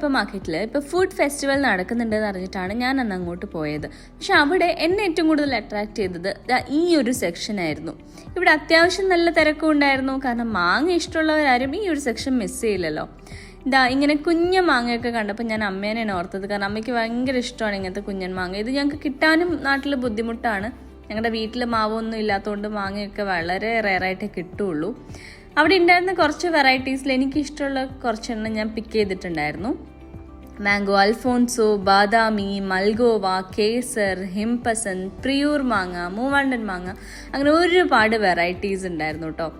Super മാർക്കറ്റിൽ ഇപ്പോൾ food festival നടക്കുന്നുണ്ടെന്ന് അറിഞ്ഞിട്ടാണ് ഞാൻ അന്ന് അങ്ങോട്ട് പോയത്. പക്ഷെ അവിടെ എന്നെ ഏറ്റവും കൂടുതൽ അട്രാക്ട് ചെയ്തത് ഈ ഒരു സെക്ഷനായിരുന്നു. ഇവിടെ അത്യാവശ്യം നല്ല തിരക്കും ഉണ്ടായിരുന്നു. കാരണം മാങ്ങ ഇഷ്ടമുള്ളവരാരും ഈ ഒരു സെക്ഷൻ മിസ് ചെയ്യില്ലല്ലോ. ഇങ്ങനെ കുഞ്ഞൻ മാങ്ങയൊക്കെ കണ്ടപ്പോൾ ഞാൻ അമ്മേനെയാണ് ഓർത്തത്. കാരണം അമ്മയ്ക്ക് ഭയങ്കര ഇഷ്ടമാണ് ഇങ്ങനത്തെ കുഞ്ഞൻ മാങ്ങ. ഇത് ഞങ്ങൾക്ക് കിട്ടാനും നാട്ടിൽ ബുദ്ധിമുട്ടാണ്. ഞങ്ങളുടെ വീട്ടിൽ മാവൊന്നും ഇല്ലാത്തതുകൊണ്ട് മാങ്ങയൊക്കെ വളരെ റെയറായിട്ടേ കിട്ടുള്ളൂ. അവിടെ ഉണ്ടായിരുന്ന കുറച്ച് വെറൈറ്റീസിൽ എനിക്കിഷ്ടമുള്ള കുറച്ചെണ്ണം ഞാൻ പിക്ക് ചെയ്തിട്ടുണ്ടായിരുന്നു. മാംഗോ അൽഫോൺസോ, ബാദാമി, മൽഗോവ, കേസർ, ഹിംപസന്ത്, പ്രിയൂർ മാങ്ങ, മൂവാണ്ടൻ മാങ്ങ, അങ്ങനെ ഒരുപാട് വെറൈറ്റീസ് ഉണ്ടായിരുന്നു കേട്ടോ.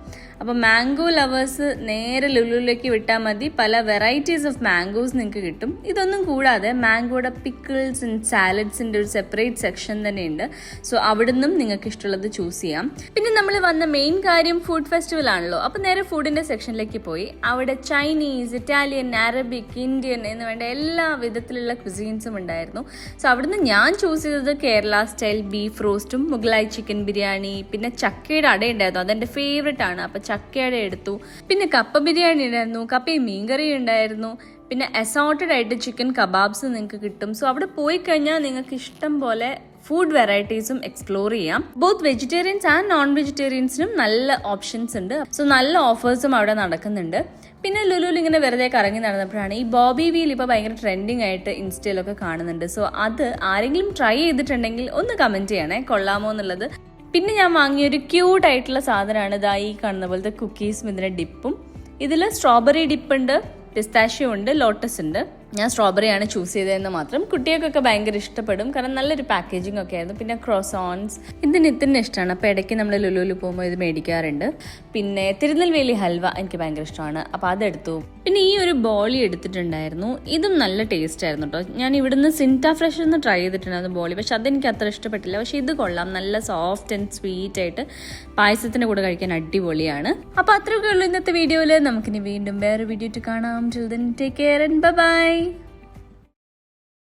അപ്പോൾ മാംഗോ ലവേഴ്സ് നേരെ ലുലുവിലേക്ക് വിട്ടാൽ മതി. പല വെറൈറ്റീസ് ഓഫ് മാംഗോസ് നിങ്ങൾക്ക് കിട്ടും. ഇതൊന്നും കൂടാതെ മാംഗോയുടെ പിക്കിൾസ് ആൻഡ് സാലഡ്സിൻ്റെ ഒരു സെപ്പറേറ്റ് സെക്ഷൻ തന്നെയുണ്ട്. സോ അവിടുന്നും നിങ്ങൾക്ക് ഇഷ്ടമുള്ളത് ചൂസ് ചെയ്യാം. പിന്നെ നമ്മൾ വന്ന മെയിൻ കാര്യം ഫുഡ് ഫെസ്റ്റിവൽ ആണല്ലോ. അപ്പോൾ നേരെ ഫുഡിൻ്റെ സെക്ഷനിലേക്ക് പോയി. അവിടെ ചൈനീസ്, ഇറ്റാലിയൻ, അറബിക്, ഇന്ത്യൻ എന്ന് വേണ്ട എല്ലാ വിധത്തിലുള്ള ക്വിസീൻസും ഉണ്ടായിരുന്നു. സോ അവിടുന്ന് ഞാൻ ചൂസ് ചെയ്തത് കേരള സ്റ്റൈൽ ബീഫ് റോസ്റ്റും മുഗലായി ചിക്കൻ ബിരിയാണി, പിന്നെ ചക്കയുടെ അട ഉണ്ടായിരുന്നു. അതെൻ്റെ ഫേവറേറ്റ് ആണ്. അപ്പോൾ ചക്കയുടെ എടുത്തു. പിന്നെ കപ്പ ബിരിയാണി ഉണ്ടായിരുന്നു, കപ്പയും മീൻകറി ഉണ്ടായിരുന്നു. പിന്നെ അസോർട്ടഡ് ആയിട്ട് ചിക്കൻ കബാബ്സ് നിങ്ങൾക്ക് കിട്ടും. സോ അവിടെ പോയി കഴിഞ്ഞാൽ നിങ്ങൾക്ക് ഇഷ്ടം പോലെ ഫുഡ് വെറൈറ്റീസും എക്സ്പ്ലോർ ചെയ്യാം. ബോത്ത് വെജിറ്റേറിയൻസ് ആൻഡ് നോൺ വെജിറ്റേറിയൻസിനും നല്ല ഓപ്ഷൻസ് ഉണ്ട്. സോ നല്ല ഓഫേഴ്സും അവിടെ നടക്കുന്നുണ്ട്. പിന്നെ ലുലുവിൽ ഇങ്ങനെ വെറുതെ കറങ്ങി നടന്നപ്പോഴാണ് ഈ ബോബി വീൽ ഇപ്പോൾ ഭയങ്കര ട്രെൻഡിങ് ആയിട്ട് ഇൻസ്റ്റയിലൊക്കെ കാണുന്നുണ്ട്. സോ അത് ആരെങ്കിലും ട്രൈ ചെയ്തിട്ടുണ്ടെങ്കിൽ ഒന്ന് കമൻറ്റ് ചെയ്യണേ, കൊള്ളാമോ എന്നുള്ളത്. പിന്നെ ഞാൻ വാങ്ങിയൊരു ക്യൂട്ട് ആയിട്ടുള്ള സാധനമാണ് ഈ കാണുന്ന പോലത്തെ കുക്കീസും ഇതിൻ്റെ ഡിപ്പും. ഇതിൽ സ്ട്രോബെറി ഡിപ്പുണ്ട്, പിസ്താഷ്യോ ഉണ്ട്, ലോട്ടസ് ഉണ്ട്. ഞാൻ സ്ട്രോബെറി ആണ് ചൂസ് ചെയ്തതെന്ന് മാത്രം. കുട്ടികൾക്കൊക്കെ ഭയങ്കര ഇഷ്ടപ്പെടും, കാരണം നല്ലൊരു പാക്കേജിങ് ഒക്കെ ആയിരുന്നു. പിന്നെ ക്രോസോൺസ് ഇതിന് ഇഷ്ടമാണ്. അപ്പോൾ ഇടയ്ക്ക് നമ്മൾ ലുലുവിൽ പോകുമ്പോൾ ഇത് മേടിക്കാറുണ്ട്. പിന്നെ തിരുനെൽവേലി ഹൽവ എനിക്ക് ഭയങ്കര ഇഷ്ടമാണ്, അപ്പോൾ അതെടുത്തു. പിന്നെ ഈ ഒരു ബോളി എടുത്തിട്ടുണ്ടായിരുന്നു. ഇതും നല്ല ടേസ്റ്റ് ആയിരുന്നു കേട്ടോ. ഞാൻ ഇവിടുന്ന് സിൻറ്റ ഫ്രഷ് ഒന്ന് ട്രൈ ചെയ്തിട്ടുണ്ടായിരുന്നു ബോളി, പക്ഷെ അതെനിക്ക് അത്ര ഇഷ്ടപ്പെട്ടില്ല. പക്ഷെ ഇത് കൊള്ളാം, നല്ല സോഫ്റ്റ് ആൻഡ് സ്വീറ്റ് ആയിട്ട് പായസത്തിൻ്റെ കൂടെ കഴിക്കാൻ അടിപൊളിയാണ്. അപ്പോൾ അത്രയൊക്കെ ഉള്ളൂ ഇന്നത്തെ വീഡിയോയിൽ. നമുക്കിനി വീണ്ടും വേറെ വീഡിയോ കാണാം. Till then, take care and bye-bye.